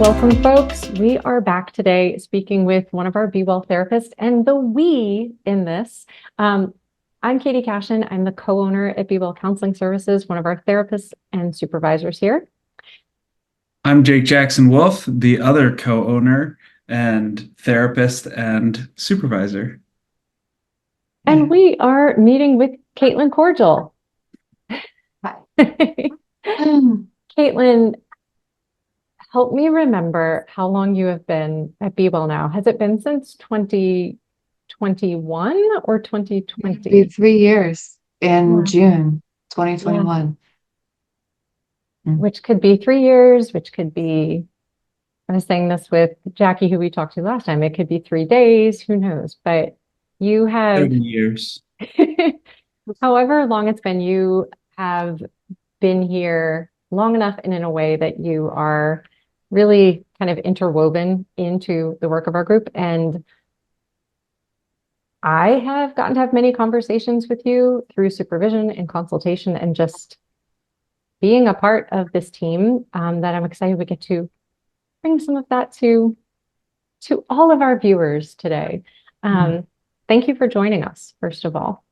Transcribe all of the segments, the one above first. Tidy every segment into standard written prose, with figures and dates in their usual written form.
Welcome, folks. We are back today speaking with one of our Be Well therapists, and the we in this. I'm Katie Cashin. I'm the co-owner at Be Well Counseling Services, one of our therapists and supervisors here. I'm Jake Jackson Wolf, the other co-owner and therapist and supervisor. And we are meeting with Caitlin Cordial. Hi. Caitlin, help me remember how long you have been at Be Well now. Has it been since 2021 or 2020? It'll be 3 years in June 2021. Which could be 3 years, which could be, I was saying this with Jackie, who we talked to last time, it could be 3 days, who knows? But you have 30 years. However long it's been, you have been here long enough and in a way that you are really kind of interwoven into the work of our group. And I have gotten to have many conversations with you through supervision and consultation and just being a part of this team that I'm excited we get to bring some of that to all of our viewers today. Thank you for joining us, first of all.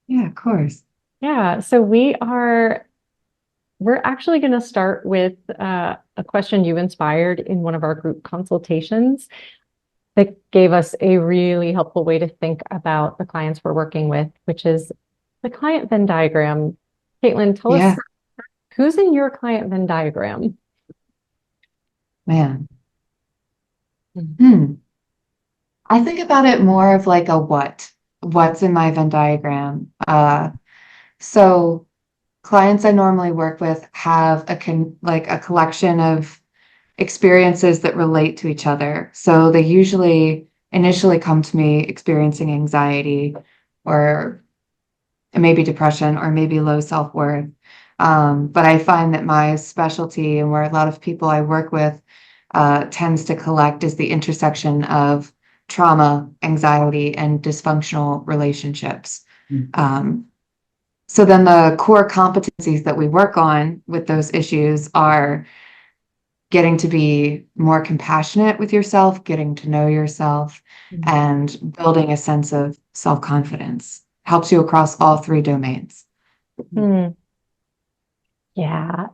Yeah, of course. Yeah, so we're actually going to start with a question you inspired in one of our group consultations that gave us a really helpful way to think about the clients we're working with, which is the client Venn diagram. Caitlin, tell us, who's in your client Venn diagram? Man. I think about it more of like a what's in my Venn diagram. So clients I normally work with have a collection of experiences that relate to each other. So they usually initially come to me experiencing anxiety or maybe depression or maybe low self-worth. But I find that my specialty and where a lot of people I work with tends to collect is the intersection of trauma, anxiety, and dysfunctional relationships. So then the core competencies that we work on with those issues are getting to be more compassionate with yourself, getting to know yourself, and building a sense of self-confidence. Helps you across all three domains. Yeah,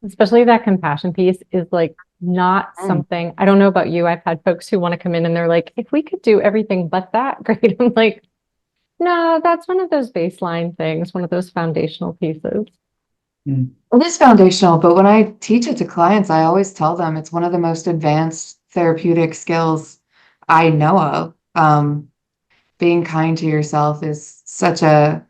especially that compassion piece is like not something, I don't know about you, I've had folks who want to come in and they're like, if we could do everything but that, great. I'm like, no, that's one of those baseline things, one of those foundational pieces. It is foundational, but when I teach it to clients, I always tell them it's one of the most advanced therapeutic skills I know of. Being kind to yourself is such a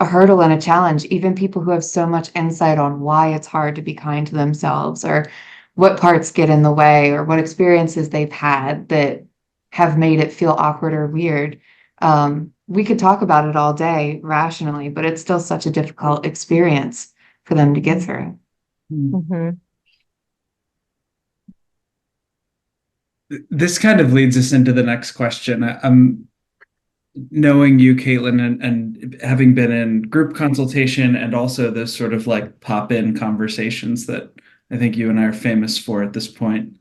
hurdle and a challenge. Even people who have so much insight on why it's hard to be kind to themselves or what parts get in the way or what experiences they've had that have made it feel awkward or weird. We could talk about it all day rationally, but it's still such a difficult experience for them to get through. This kind of leads us into the next question. Knowing you, Caitlin, and having been in group consultation and also those sort of like pop-in conversations that I think you and I are famous for at this point.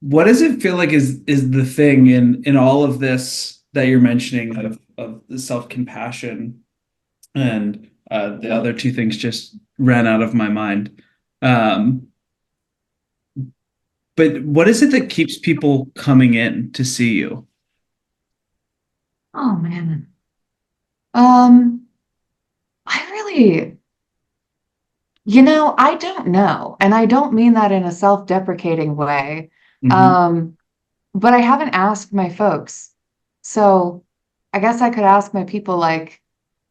What does it feel like is the thing in all of this that you're mentioning of the self-compassion and the other two things just ran out of my mind. But what is it that keeps people coming in to see you? Oh man. I really, I don't know. And I don't mean that in a self-deprecating way. But I haven't asked my folks. So I guess I could ask my people like,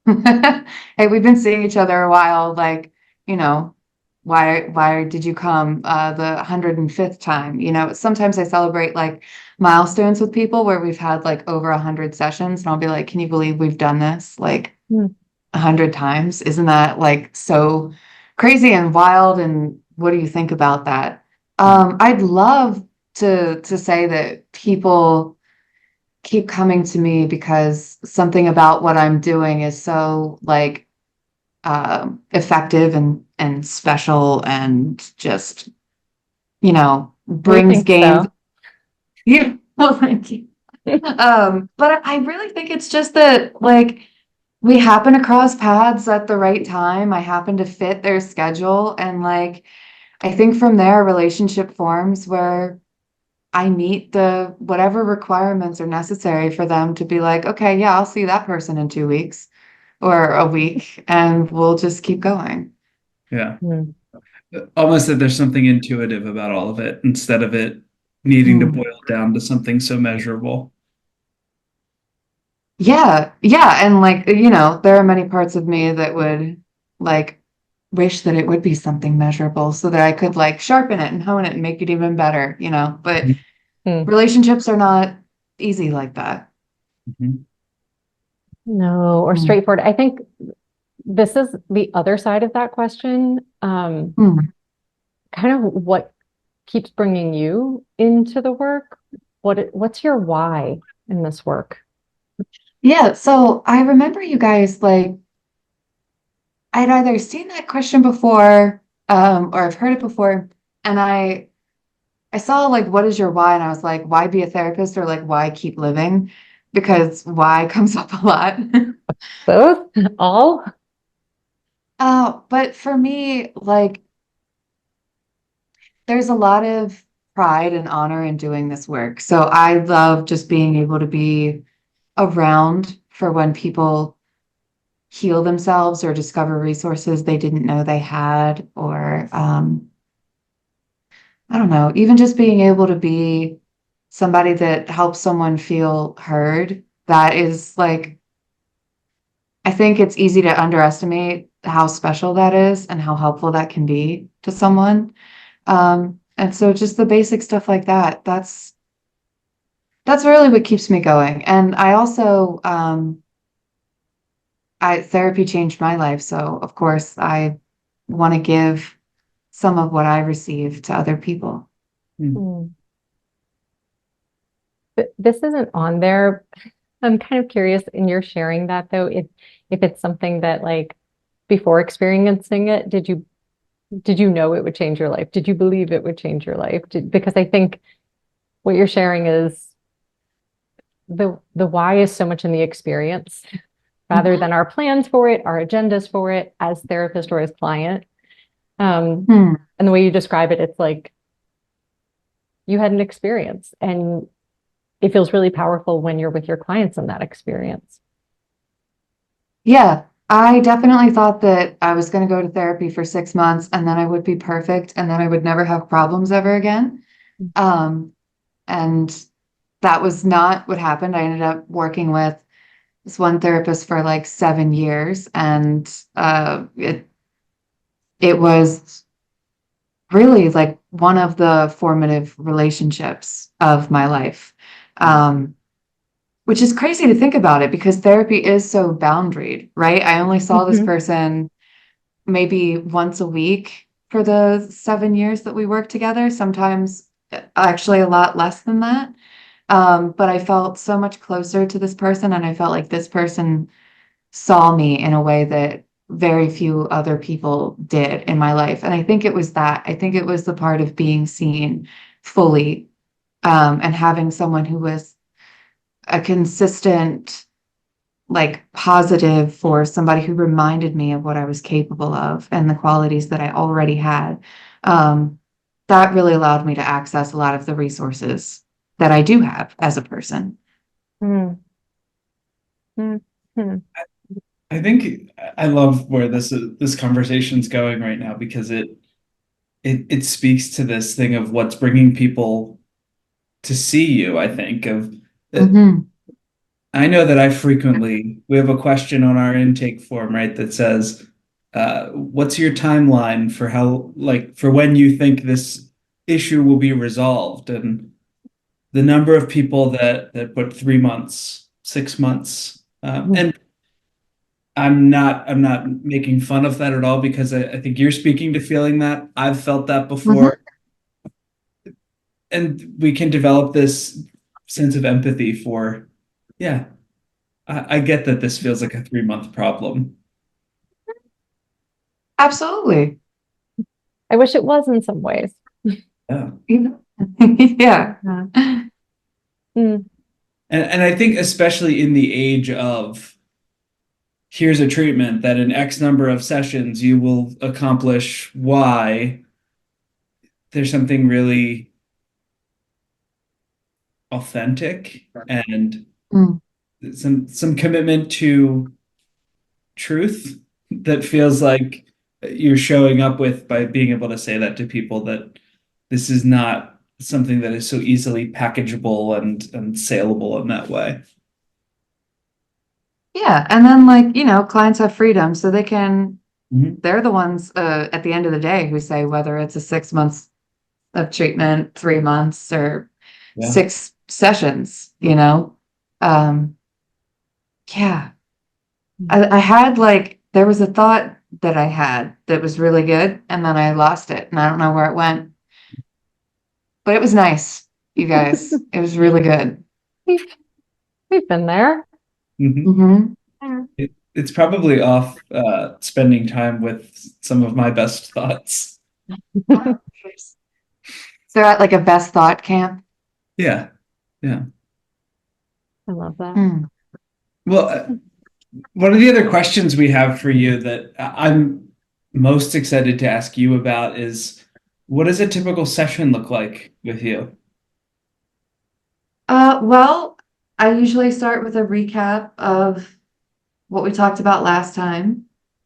hey, we've been seeing each other a while, like, why did you come the 105th time? Sometimes I celebrate like milestones with people where we've had like over 100 sessions, and I'll be like, can you believe we've done this like 100 times? Isn't that like so crazy and wild? And what do you think about that? I'd love to say that people keep coming to me because something about what I'm doing is so like effective and special and just, We brings think gains. so. Yeah, well, thank you. But I really think it's just that, like, we happen to cross paths at the right time. I happen to fit their schedule, and like, I think from there, a relationship forms where I meet the whatever requirements are necessary for them to be like, okay, yeah, I'll see that person in 2 weeks or a week, and we'll just keep going. Yeah. Mm. Almost that there's something intuitive about all of it instead of it needing to Mm. boil down to something so measurable. Yeah, yeah, and like, there are many parts of me that would like wish that it would be something measurable so that I could like sharpen it and hone it and make it even better, but Mm. relationships are not easy like that. Mhm. No, or Mm. straightforward. I think this is the other side of that question. Mm. Kind of what keeps bringing you into the work? What's your why in this work? Yeah, so I remember you guys like I'd either seen that question before, or I've heard it before, and I saw like what is your why? And I was like, why be a therapist or like why keep living? Because why comes up a lot. Both? All? But for me, like there's a lot of pride and honor in doing this work. So I love just being able to be around for when people heal themselves or discover resources they didn't know they had, or I don't know, even just being able to be somebody that helps someone feel heard. That is like, I think it's easy to underestimate how special that is and how helpful that can be to someone. And so just the basic stuff like that, that's really what keeps me going. And I also, therapy changed my life. So of course I want to give some of what I receive to other people. Mm. Hmm. This isn't on there. I'm kind of curious in your sharing that though, if it's something that like before experiencing it, did you know it would change your life? Did you believe it would change your life? Because I think what you're sharing is the why is so much in the experience rather Mhm. than our plans for it, our agendas for it as therapist or as client. Hmm. And the way you describe it, it's like you had an experience and it feels really powerful when you're with your clients in that experience. Yeah, I definitely thought that I was going to go to therapy for 6 months and then I would be perfect and then I would never have problems ever again. Um, and that was not what happened. I ended up working with this one therapist for like 7 years, and it was really like one of the formative relationships of my life. Um, which is crazy to think about it because therapy is so boundaried, right? I only saw this Mhm. person maybe once a week for the 7 years that we worked together, sometimes actually a lot less than that. But I felt so much closer to this person, and I felt like this person saw me in a way that very few other people did in my life. And I think it was that. I think it was the part of being seen fully, and having someone who was a consistent, like positive for somebody who reminded me of what I was capable of and the qualities that I already had. Um, that really allowed me to access a lot of the resources that I do have as a person. Mm, mm, mm. I think I love where this conversation's going right now because it speaks to this thing of what's bringing people to see you, I think of Hmm. I know that we have a question on our intake form, right, that says, what's your timeline for for when you think this issue will be resolved? And the number of people that put 3 months, 6 months, and I'm not making fun of that at all because I think you're speaking to feeling that. I've felt that Hmm. before, and we can develop this sense of empathy for, yeah, I get that this feels like a 3 month problem. Absolutely. I wish it was in some ways. Yeah. Yeah. Mm. And I think especially in the age of here's a treatment that in X number of sessions you will accomplish Y, there's something really authentic and Mm. some commitment to truth that feels like you're showing up with by being able to say that to people, that this is not something that is so easily packageable and saleable in that way. Yeah. And then like, clients have freedom, so Mhm. they're the ones at the end of the day who say whether it's a 6 months of treatment, 3 months, or Yeah. 6 sessions. Um, yeah. Mm. I had like, there was a thought that I had that was really good, and then I lost it, and I don't know where it went. But it was nice, you guys. It was really good. We've, we've been there. Mhm. Hmm. It's probably off spending time with some of my best thoughts. So at like a best thought camp. Yeah. Yeah. I love that. Hmm. Well, one of the other questions we have for you that I'm most excited to ask you about is what does a typical session look like with you? Well, I usually start with a recap of what we talked about last time.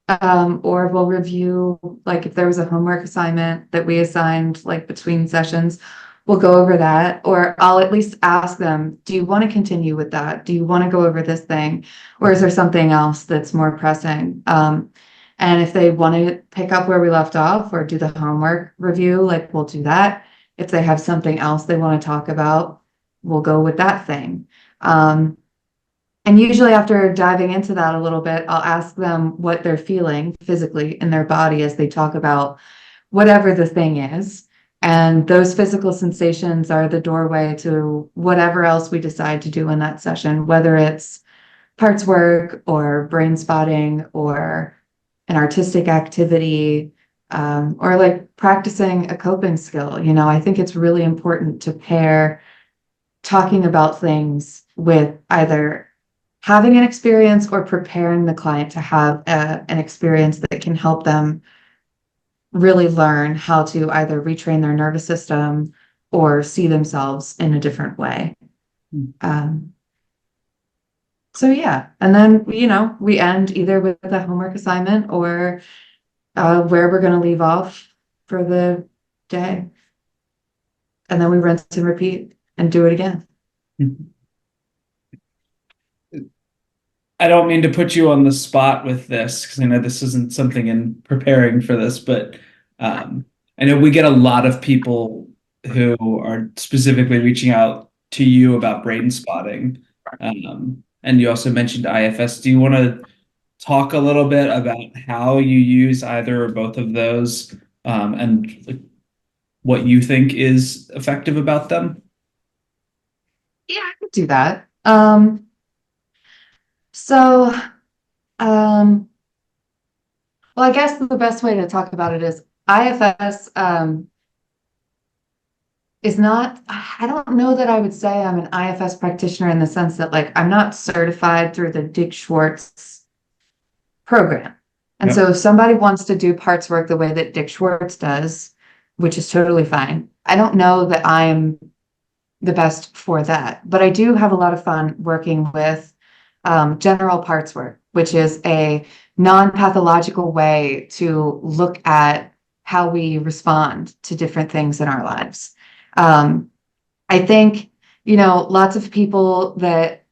Or we'll review, like if there was a homework assignment that we assigned like between sessions, we'll go over that. Or I'll at least ask them, do you want to continue with that? Do you want to go over this thing? Or is there something else that's more pressing? And if they want to pick up where we left off or do the homework review, like we'll do that. If they have something else they want to talk about, we'll go with that thing. And usually after diving into that a little bit, I'll ask them what they're feeling physically in their body as they talk about whatever the thing is. And those physical sensations are the doorway to whatever else we decide to do in that session, whether it's parts work or brain spotting or an artistic activity, or like practicing a coping skill. I think it's really important to pair talking about things with either having an experience or preparing the client to have an experience that can help them really learn how to either retrain their nervous system or see themselves in a different way. Um, so yeah, and then we end either with a homework assignment or where we're going to leave off for the day, and then we rinse and repeat and do it again. I don't mean to put you on the spot with this because I know this isn't something in preparing for this, but um, I know we get a lot of people who are specifically reaching out to you about brain spotting. And you also mentioned IFS. Do you want to talk a little bit about how you use either or both of those, and like, what you think is effective about them? Yeah, I could do that. So, um, well, I guess the best way to talk about it is IFS is not, I don't know that I would say I'm an IFS practitioner in the sense that like I'm not certified through the Dick Schwartz program. And Yep. so if somebody wants to do parts work the way that Dick Schwartz does, which is totally fine, I don't know that I'm the best for that. But I do have a lot of fun working with general parts work, which is a non-pathological way to look at how we respond to different things in our lives. Um, I think, lots of people that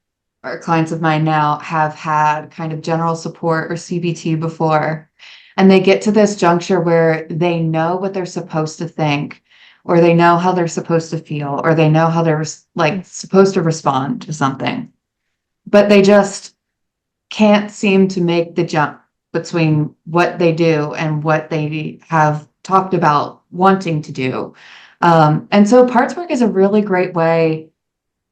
are clients of mine now have had kind of general support or CBT before, and they get to this juncture where they know what they're supposed to think, or they know how they're supposed to feel, or they know how they're like supposed to respond to something, but they just can't seem to make the jump between what they do and what they have talked about wanting to do. And so parts work is a really great way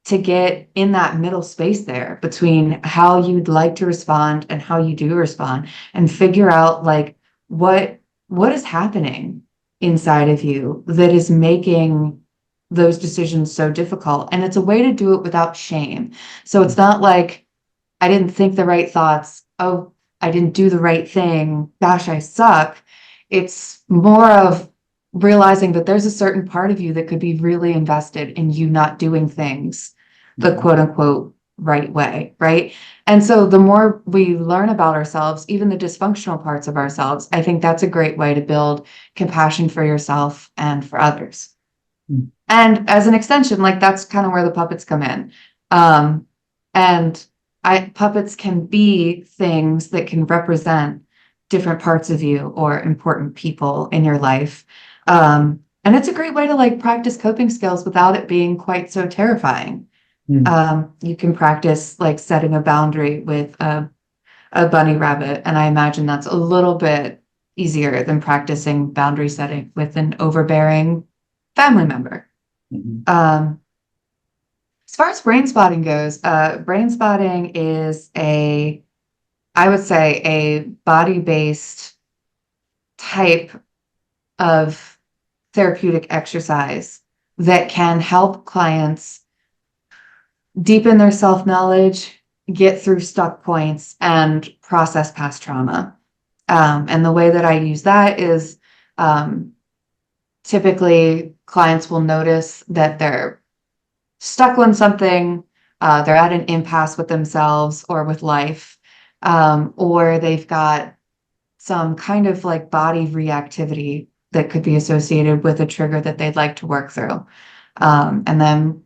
to get in that middle space there between how you'd like to respond and how you do respond, and figure out like what is happening inside of you that is making those decisions so difficult? And it's a way to do it without shame. So it's not like I didn't think the right thoughts. Oh, I didn't do the right thing. Gosh, I suck. It's more of realizing that there's a certain part of you that could be really invested in you not doing things the quote unquote right way, right? And so the more we learn about ourselves, even the dysfunctional parts of ourselves, I think that's a great way to build compassion for yourself and for others. Mm. And as an extension, like that's kind of where the puppets come in. And puppets can be things that can represent different parts of you or important people in your life. And it's a great way to like practice coping skills without it being quite so terrifying. You can practice like setting a boundary with a bunny rabbit, and I imagine that's a little bit easier than practicing boundary setting with an overbearing family member. As far as brain spotting goes, brain spotting is I would say, a body-based type of therapeutic exercise that can help clients deepen their self-knowledge, get through stuck points, and process past trauma. And the way that I use that is typically clients will notice that they're stuck on something, they're at an impasse with themselves or with life, or they've got some kind of like body reactivity that could be associated with a trigger that they'd like to work through. And then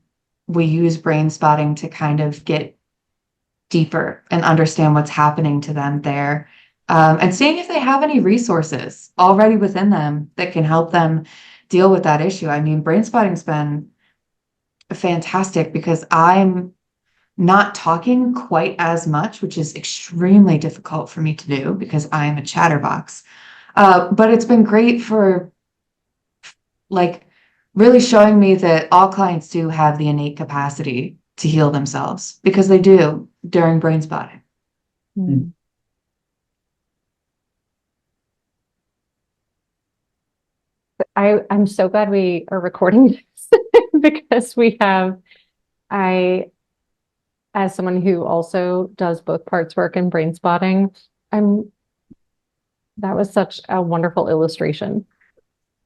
we use brain spotting to kind of get deeper and understand what's happening to them there. And seeing if they have any resources already within them that can help them deal with that issue. I mean, brain spotting's been fantastic because I'm not talking quite as much, which is extremely difficult for me to do because I'm a chatterbox. But it's been great for like really showing me that all clients do have the innate capacity to heal themselves because they do during brain spotting. Mm. I'm so glad we are recording this because as someone who also does both parts work and brain spotting, that was such a wonderful illustration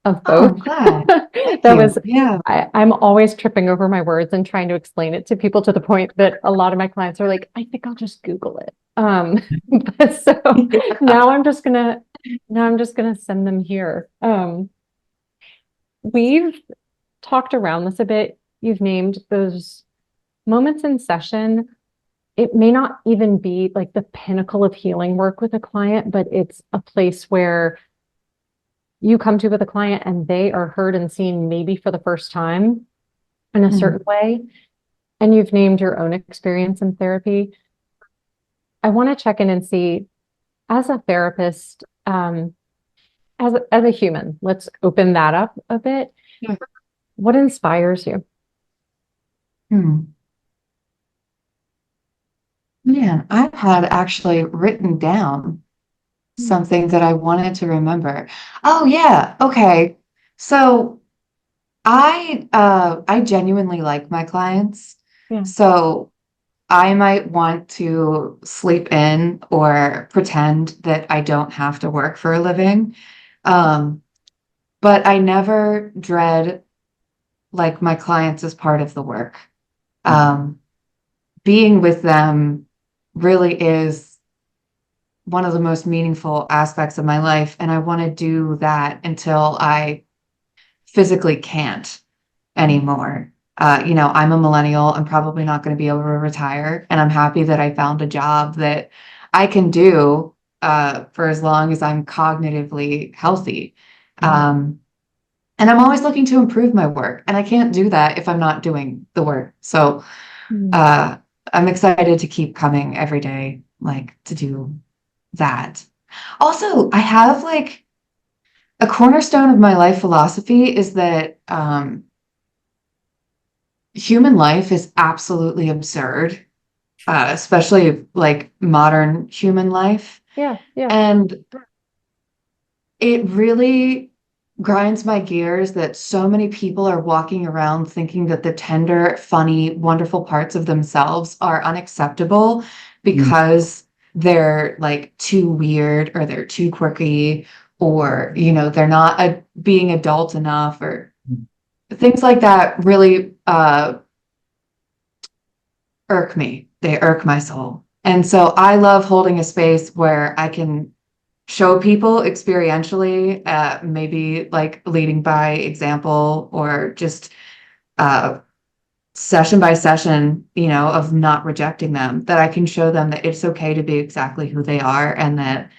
of Oh, I'm both. glad. Thank That you. was, Yeah. I'm always tripping over my words and trying to explain it to people to the point that a lot of my clients are like, I think I'll just Google it. But so now I'm just gonna send them here. We've talked around this a bit. You've named those moments in session. It may not even be like the pinnacle of healing work with a client, but it's a place where you come to with a client and they are heard and seen maybe for the first time in a certain way. And you've named your own experience in therapy. I want to check in and see, as a therapist, as a human, let's open that up a bit. Yeah. What inspires you? Man, I've had actually written down something that I wanted to remember. Oh yeah, okay. So I genuinely like my clients. Yeah. So I might want to sleep in or pretend that I don't have to work for a living. But I never dread like my clients as part of the work. Being with them really is one of the most meaningful aspects of my life. And I want to do that until I physically can't anymore. I'm a millennial. I'm probably not going to be able to retire. And I'm happy that I found a job that I can do for as long as I'm cognitively healthy. And I'm always looking to improve my work. And I can't do that if I'm not doing the work. So I'm excited to keep coming every day, like to do that. Also, I have like a cornerstone of my life philosophy is that human life is absolutely absurd, especially like modern human life. Yeah. And it really grinds my gears that so many people are walking around thinking that the tender, funny, wonderful parts of themselves are unacceptable Mm. because they're like too weird or they're too quirky or, they're not being adult enough or things like that really irk me. They irk my soul. And so I love holding a space where I can show people experientially, maybe like leading by example or just uh, session by session, of not rejecting them, that I can show them that it's okay to be exactly who they are and that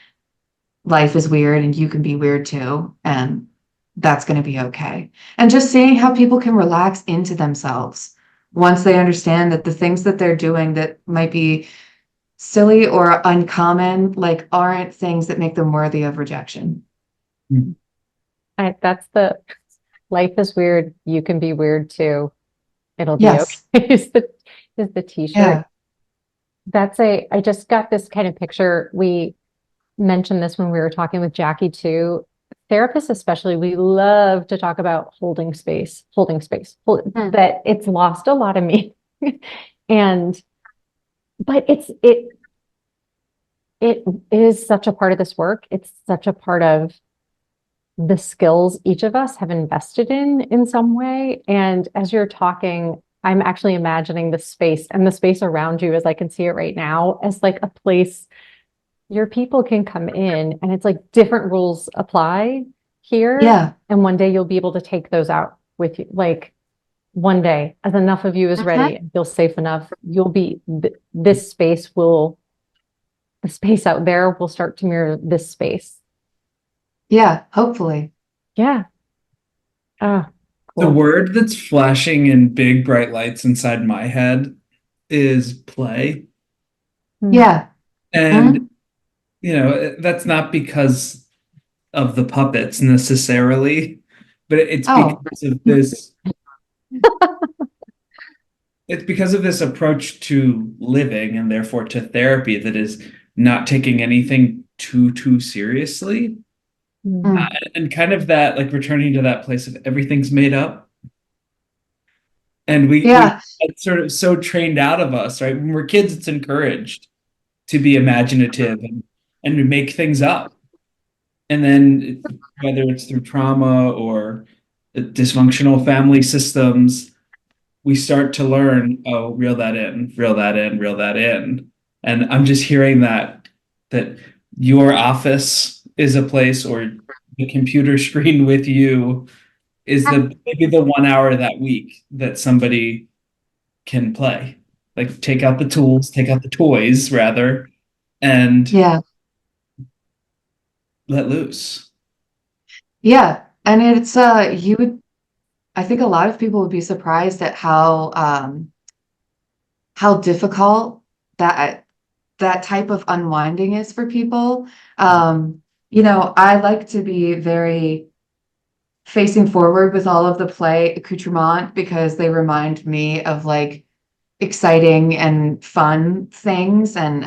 life is weird and you can be weird too. And that's going to be okay. And just seeing how people can relax into themselves once they understand that the things that they're doing that might be silly or uncommon, like aren't things that make them worthy of rejection. Mm. That's the life is weird. You can be weird too. It'll be okay. Yes. Is the t-shirt. Yeah. I just got this kind of picture. We mentioned this when we were talking with Jackie too. Therapists especially, we love to talk about holding space, Hmm. that it's lost a lot of meaning. And but it is such a part of this work. It's such a part of the skills each of us have invested in some way. And as you're talking, I'm actually imagining the space and the space around you as I can see it right now as like a place your people can come in and it's like different rules apply here. Yeah. And one day you'll be able to take those out with you. Like one day, as enough of you is Mhm. ready and feel safe enough, the space out there will start to mirror this space. Yeah. Hopefully. Yeah. Ah, The cool. word that's flashing in big bright lights inside my head is play. Hmm. Yeah. And, Mhm. that's not because of the puppets necessarily, but Oh, it's because of this approach to living and therefore to therapy that is not taking anything too seriously. Hmm. mm. And kind of that, like returning to that place of everything's made up. And we Yeah. it's sort of so trained out of us, right? When we're kids, it's encouraged to be imaginative and to make things up. And then whether it's through trauma or dysfunctional family systems, we start to learn, oh, reel that in, reel that in, reel that in. And I'm just hearing that your office is a place or the computer screen with you is the maybe the 1 hour that week that somebody can play. Like take out the tools, take out the toys rather, and Yeah. let loose. Yeah. And it's I think a lot of people would be surprised at how difficult that type of unwinding is for people. I like to be very facing forward with all of the play accoutrement because they remind me of like exciting and fun things and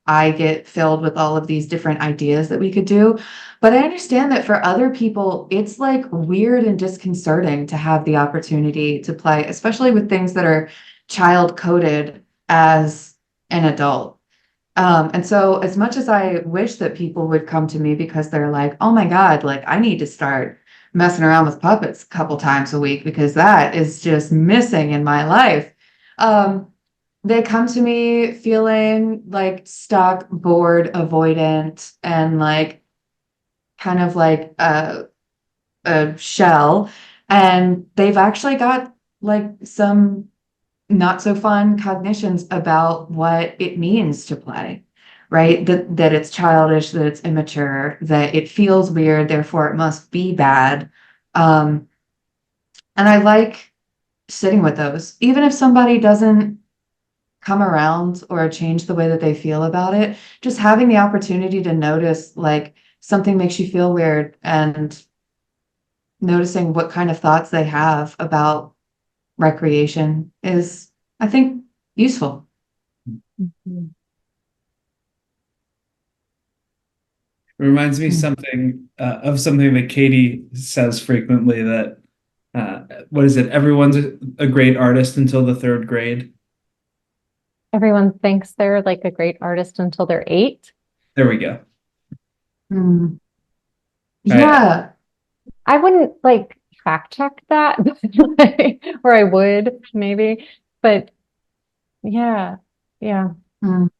I get filled with all of these different ideas that we could do. But I understand that for other people, it's like weird and disconcerting to have the opportunity to play, especially with things that are child coded as an adult. And so as much as I wish that people would come to me because they're like, oh my God, like I need to start messing around with puppets a couple times a week because that is just missing in my life. Um, they come to me feeling like stuck, bored, avoidant, and like kind of like a shell. And they've actually got like some not so fun cognitions about what it means to play, right? That it's childish, that it's immature, that it feels weird, therefore it must be bad. Um, and I like sitting with those, even if somebody doesn't come around or change the way that they feel about it, just having the opportunity to notice like something makes you feel weird and noticing what kind of thoughts they have about recreation is, I think, useful. Mhm. reminds me something of something that Katie says frequently that what is it? Everyone's a great artist until the third grade. Everyone thinks they're like a great artist until they're 8. There we go. Mm. Right. Yeah. I wouldn't like fact check that, or I would maybe, but yeah, yeah, Mm.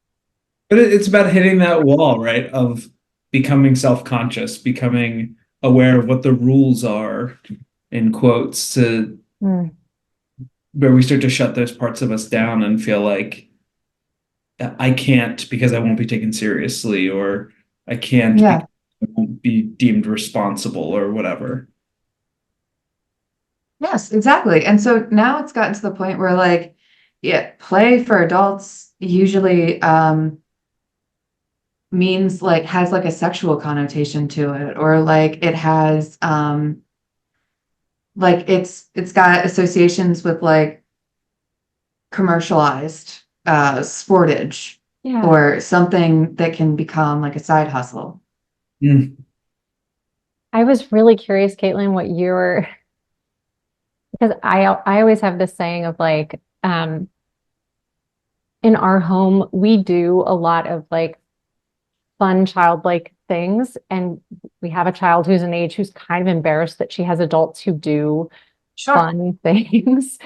But it's about hitting that wall, right? Of becoming self-conscious, becoming aware of what the rules are, in quotes, to mm, where we start to shut those parts of us down and feel like I can't because I won't be taken seriously, or I can't Yeah. because I won't be deemed responsible or whatever. Yes, exactly. And so now it's gotten to the point where like, yeah, play for adults usually means like has like a sexual connotation to it, or like it has like it's got associations with like commercialized sportage yeah. or something that can become like a side hustle. Mm. I was really curious, Caitlin, what your because I always have this saying of like in our home we do a lot of like fun childlike things, and we have a child who's an age who's kind of embarrassed that she has adults who do Sure. fun things.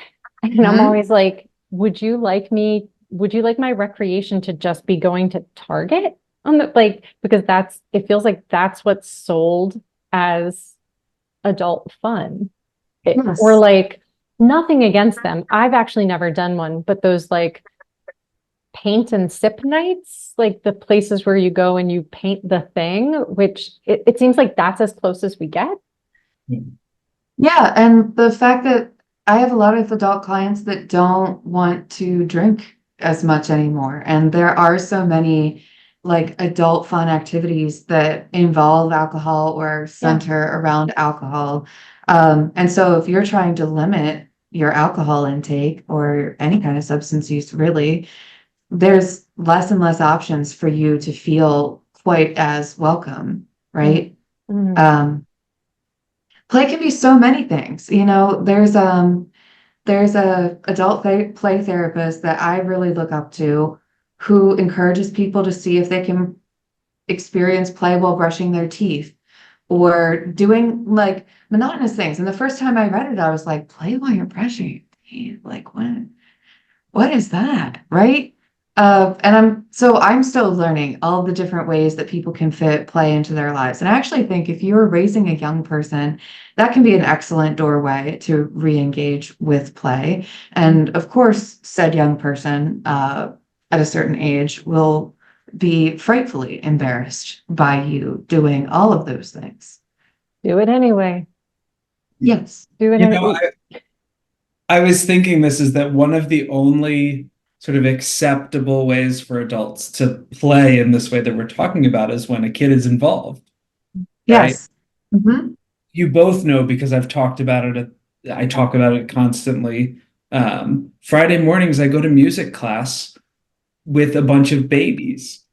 And I'm Mhm. always like, would you like my recreation to just be going to Target on the like because that's it feels like that's what's sold as adult fun. Or Yes. like nothing against them. I've actually never done one, but those like paint and sip nights, like the places where you go and you paint the thing, which it seems like that's as close as we get. Yeah, and the fact that I have a lot of adult clients that don't want to drink as much anymore. And there are so many like adult fun activities that involve alcohol or Yeah. center around alcohol. And so if you're trying to limit your alcohol intake or any kind of substance use, really, there's less and less options for you to feel quite as welcome, Mm, right? mm, Um, Play can be so many things. You know, there's a adult play therapist that I really look up to who encourages people to see if they can experience play while brushing their teeth or doing like monotonous things. And the first time I read it, I was like, play while you're brushing your teeth. Like what is that? Right? And I'm still learning all the different ways that people can fit play into their lives. And I actually think if you are raising a young person, that can be an excellent doorway to re-engage with play. And of course, said young person at a certain age will be frightfully embarrassed by you doing all of those things. do it anyway. Yes. Do it You know, anyway. I was thinking this is that one of the only sort of acceptable ways for adults to play in this way that we're talking about is when a kid is involved, right? Yes. Mhm. You both know because I've talked about it. I talk about it constantly. Friday mornings, I go to music class with a bunch of babies,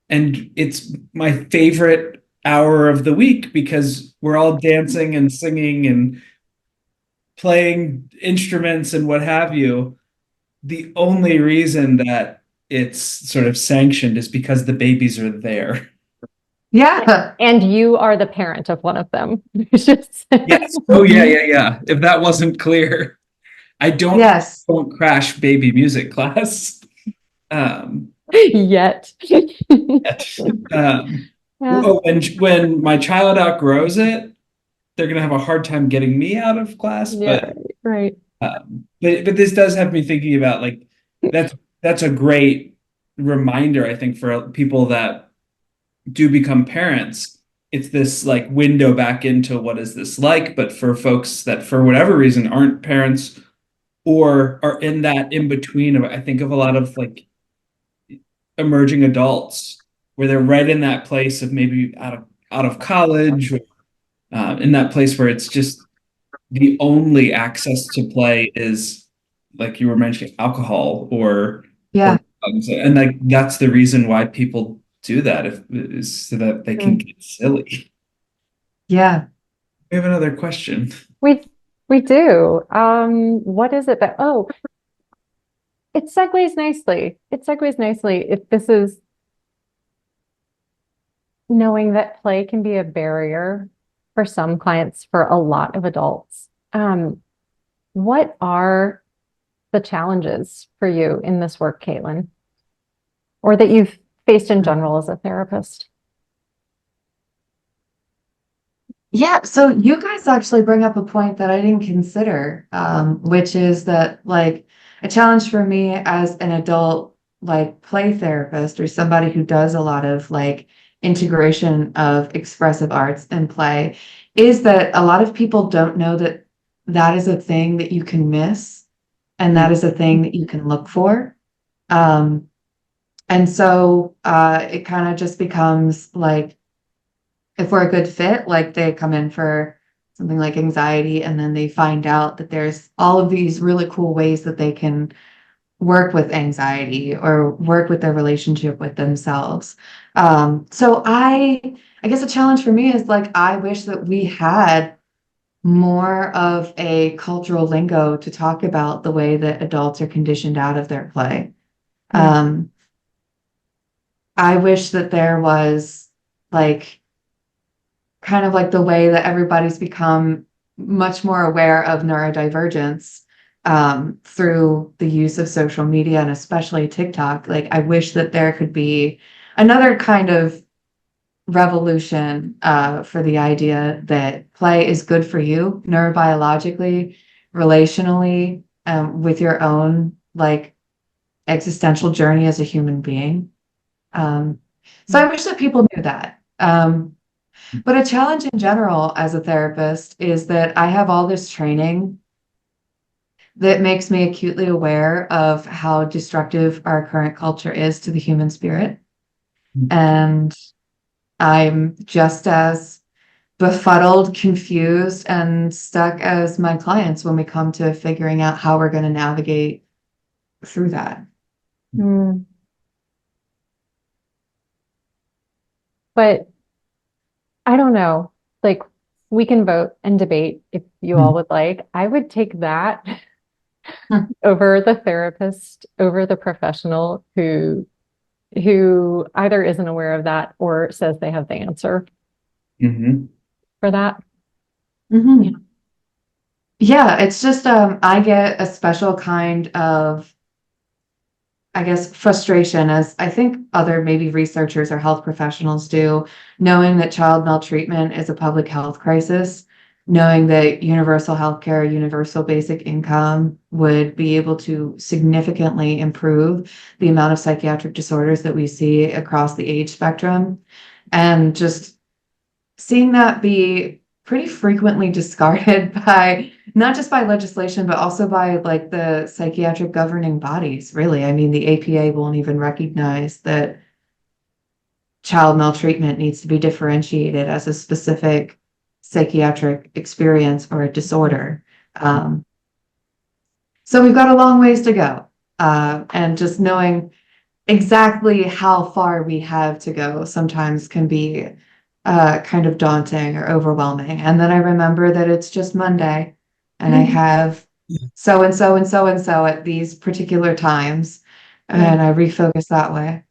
and it's my favorite hour of the week because we're all dancing and singing and playing instruments and what have you. The only reason that it's sort of sanctioned is because the babies are there. Yeah. And you are the parent of one of them. It's just Yes. Oh yeah, Mhm. yeah, yeah. If that wasn't clear, I Yes. don't crash baby music class. Um, yet. um, Yeah, oh, when my child outgrows it, they're gonna have a hard time getting me out of class. yeah, right. But this does have me thinking about like that's that's a great reminder, I think, for people that do become parents. It's this like window back into what is this like, but for folks that for whatever reason aren't parents or are in that in between of I think of a lot of like emerging adults where they're right in that place of maybe out of college or, in that place where it's just the only access to play is like you were mentioning alcohol or Yeah. drugs. And like that's the reason why people do that if so that they can get silly. Yeah. We have another question. We do. What is it that, oh, it segues nicely. It segues nicely. If this is knowing that play can be a barrier for some clients, for a lot of adults. What are the challenges for you in this work, Caitlin, or that you've faced in general as a therapist? Yeah, so you guys actually bring up a point that I didn't consider, which is that like a challenge for me as an adult like play therapist or somebody who does a lot of like integration of expressive arts and play is that a lot of people don't know that that is a thing that you can miss and that is a thing that you can look for. Um, and so it kind of just becomes like if we're a good fit, like they come in for something like anxiety and then they find out that there's all of these really cool ways that they can work with anxiety or work with their relationship with themselves. So I guess a challenge for me is like I wish that we had more of a cultural lingo to talk about the way that adults are conditioned out of their play. Um, I wish that there was like kind of like the way that everybody's become much more aware of neurodivergence through the use of social media and especially TikTok. Like, I wish that there could be another kind of revolution for the idea that play is good for you neurobiologically, relationally, with your own like existential journey as a human being. So I wish that people knew that. But a challenge in general as a therapist is that I have all this training that makes me acutely aware of how destructive our current culture is to the human spirit. And I'm just as befuddled, confused, and stuck as my clients when we come to figuring out how we're going to navigate through that. Mm. But I don't know. Like, we can vote and debate if you all would like. I would take that over the therapist, over the professional who either isn't aware of that or says they have the answer for that. Mhm. Yeah, it's just I get a special kind of I guess frustration as I think other maybe researchers or health professionals do, knowing that child maltreatment is a public health crisis, knowing that universal healthcare, universal basic income would be able to significantly improve the amount of psychiatric disorders that we see across the age spectrum. And just seeing that be pretty frequently discarded by not just by legislation, but also by like the psychiatric governing bodies, really. I mean, the APA won't even recognize that child maltreatment needs to be differentiated as a specific psychiatric experience or a disorder. So we've got a long ways to go. And just knowing exactly how far we have to go sometimes can be kind of daunting or overwhelming. And then I remember that it's just Monday and I have so and so and so and so at these particular times, and I refocus that way.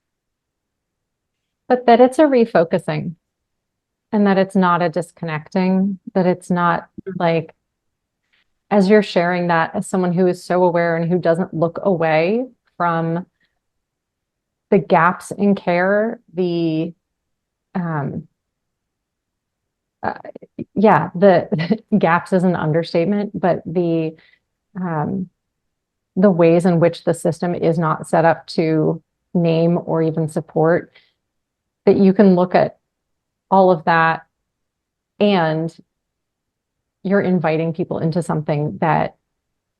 But that it's a refocusing and that it's not a disconnecting, that it's not like, as you're sharing that as someone who is so aware and who doesn't look away from the gaps in care, um, uh, the gaps is an understatement, but um, the ways in which the system is not set up to name or even support, that you can look at all of that and you're inviting people into something that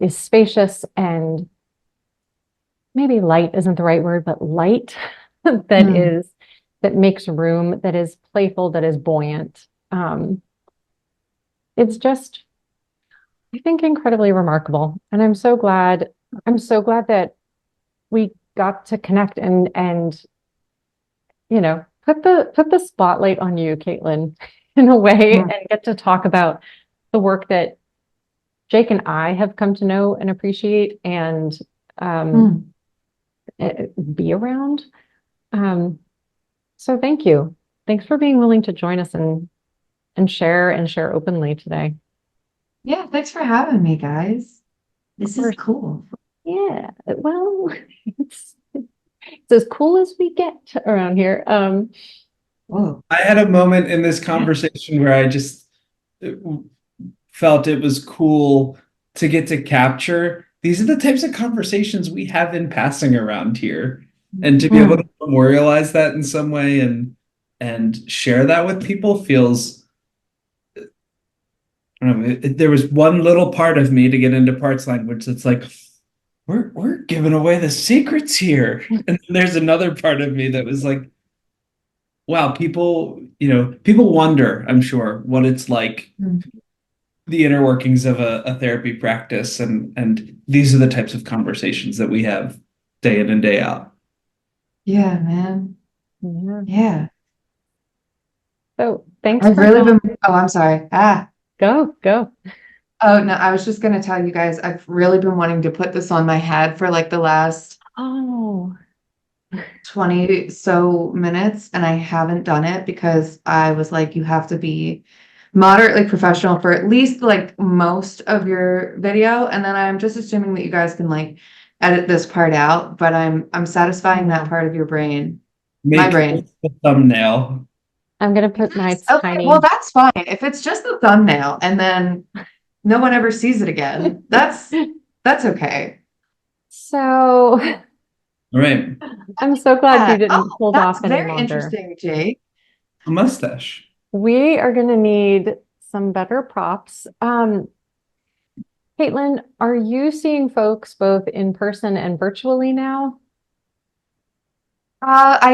is spacious and maybe light isn't the right word, but light that makes room, that is playful, that is buoyant. It's just, I think, incredibly remarkable. And I'm so glad that we got to connect and put the spotlight on you, Caitlin, in a way, Mm. and get to talk about the work that Jake and I have come to know and appreciate and Mm. be around. So thank you. Thanks for being willing to join us and share openly today. Yeah, thanks for having me, guys. Of This is course. cool. Yeah. Well, it's as cool as we get around here. Whoa. I had a moment in this conversation where I just felt it was cool to get to capture. These are the types of conversations we have in passing around here. And to be able to Mm. memorialize that in some way and share that with people feels, I don't know, there was one little part of me to get into parts language that's like, we're giving away the secrets here. And then there's another part of me that was like, wow, people wonder, I'm sure, what it's like, Mm. the inner workings of a therapy practice, and these are the types of conversations that we have day in and day out. Yeah, man. Yeah. Yeah. So thanks I've for really coming. been, oh, I'm sorry. Go. Oh, no, I was just gonna tell you guys, I've really been wanting to put this on my head for like the last Oh, 20 so minutes, and I haven't done it because I was like, you have to be moderately professional for at least like most of your video, and then I'm just assuming that you guys can like edit this part out, but I'm satisfying that yeah. part of your brain, my Make brain. this the thumbnail. I'm gonna put my Okay, well, tiny. that's fine. If it's just the thumbnail and then no one ever sees it again, that's okay. So All right, I'm so glad you Oh, didn't hold that's off any very longer. interesting, Jake. a mustache. We are gonna need some better props. Caitlin, are you seeing folks both in person and virtually now? I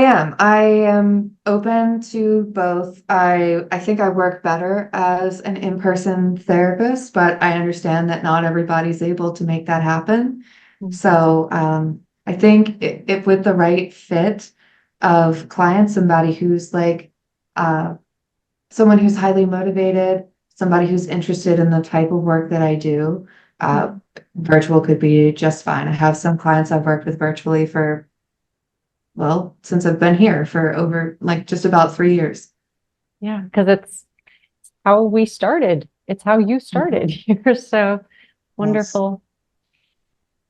am open to both. I think I work better as an in-person therapist, but I understand that not everybody's able to make that happen. So I think if with the right fit of client, somebody who's like uh, someone who's highly motivated, somebody who's interested in the type of work that I do, uh, virtual could be just fine. I have some clients I've worked with virtually for, well, since I've been here for over like just about 3 years. Yeah, because it's how we started. It's how you started. Mhm. You're so Yes. wonderful.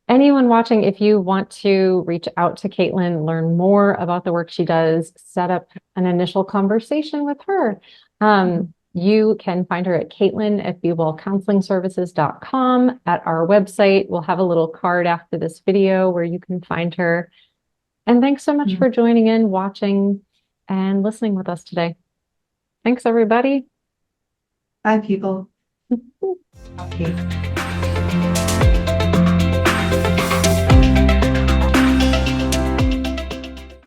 Anyone watching, if you want to reach out to Caitlin, learn more about the work she does, set up an initial conversation with her, you can find her at Caitlin at BeWellCounselingServices.com. At our website, we'll have a little card after this video where you can find her. And thanks so much Mhm. for joining in, watching, and listening with us today. Thanks, everybody. Bye, people. Okay.